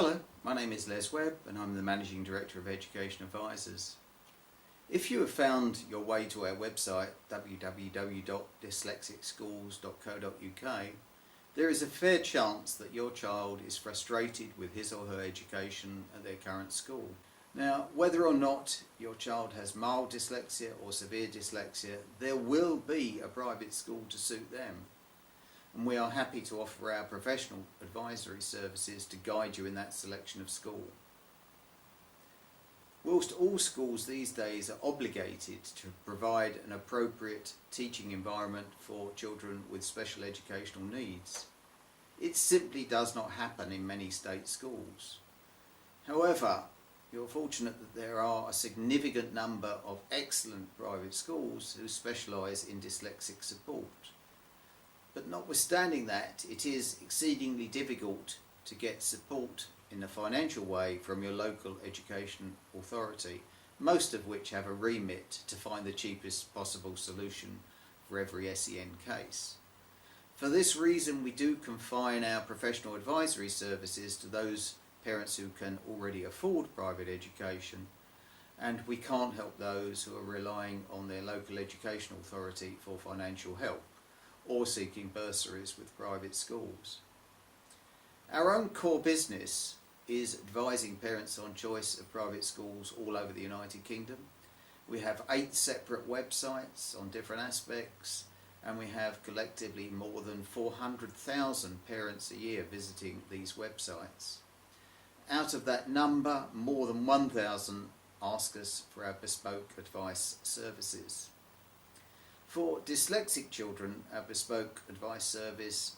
Hello, my name is Les Webb and I'm the Managing Director of Education Advisors. If you have found your way to our website www.dyslexicschools.co.uk, there is a fair chance that your child is frustrated with his or her education at their current school. Now, whether or not your child has mild dyslexia or severe dyslexia, there will be a private school to suit them. And we are happy to offer our professional advisory services to guide you in that selection of school. Whilst all schools these days are obligated to provide an appropriate teaching environment for children with special educational needs, it simply does not happen in many state schools. However, you're fortunate that there are a significant number of excellent private schools who specialise in dyslexic support. But notwithstanding that, it is exceedingly difficult to get support in a financial way from your local education authority, most of which have a remit to find the cheapest possible solution for every SEN case. For this reason, we do confine our professional advisory services to those parents who can already afford private education, and we can't help those who are relying on their local education authority for financial help or seeking bursaries with private schools. Our own core business is advising parents on choice of private schools all over the United Kingdom. We have 8 separate websites on different aspects, and we have collectively more than 400,000 parents a year visiting these websites. Out of that number, more than 1,000 ask us for our bespoke advice services. For dyslexic children, our bespoke advice service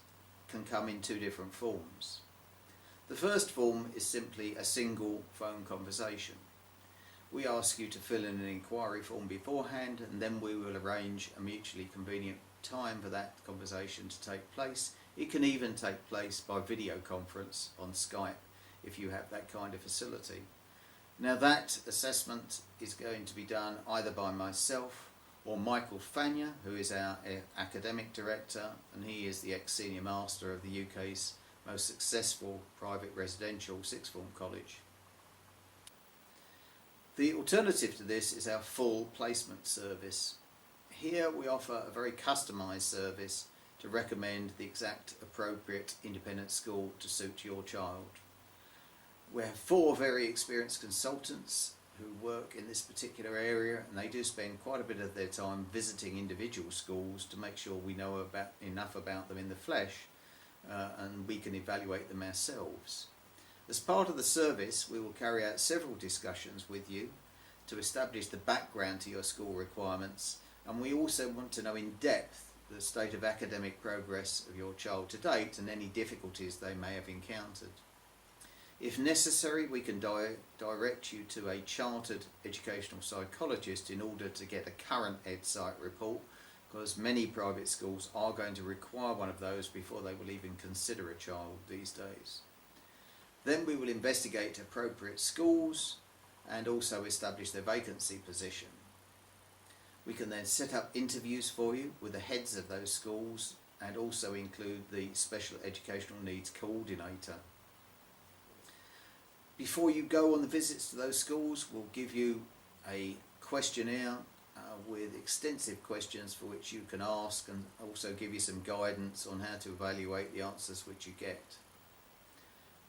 can come in 2 different forms. The first form is simply a single phone conversation. We ask you to fill in an inquiry form beforehand, and then we will arrange a mutually convenient time for that conversation to take place. It can even take place by video conference on Skype if you have that kind of facility. Now, that assessment is going to be done either by myself or Michael Fania, who is our academic director, and he is the ex-senior master of the UK's most successful private residential sixth form college. The alternative to this is our full placement service. Here we offer a very customised service to recommend the exact appropriate independent school to suit your child. We have 4 very experienced consultants who work in this particular area, and they do spend quite a bit of their time visiting individual schools to make sure we know enough about them in the flesh, and we can evaluate them ourselves. As part of the service, we will carry out several discussions with you to establish the background to your school requirements, and we also want to know in depth the state of academic progress of your child to date and any difficulties they may have encountered. If necessary, we can direct you to a chartered educational psychologist in order to get a current EdSite report, because many private schools are going to require one of those before they will even consider a child these days. Then we will investigate appropriate schools and also establish their vacancy position. We can then set up interviews for you with the heads of those schools and also include the special educational needs coordinator. Before you go on the visits to those schools, we'll give you a questionnaire with extensive questions for which you can ask, and also give you some guidance on how to evaluate the answers which you get.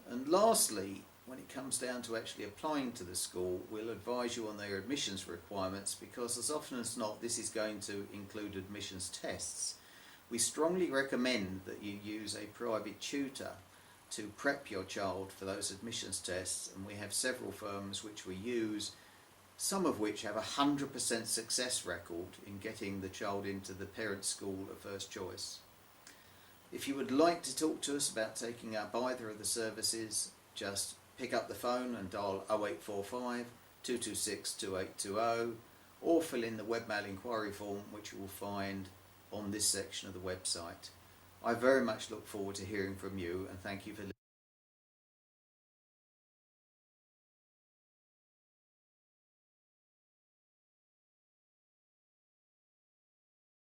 And lastly, when it comes down to actually applying to the school, we'll advise you on their admissions requirements, because as often as not this is going to include admissions tests. We strongly recommend that you use a private tutor to prep your child for those admissions tests, and we have several firms which we use, some of which have a 100% success record in getting the child into the parent school of first choice. If you would like to talk to us about taking up either of the services, just pick up the phone and dial 0845 226 2820, or fill in the webmail inquiry form which you will find on this section of the website. I very much look forward to hearing from you, and thank you for listening.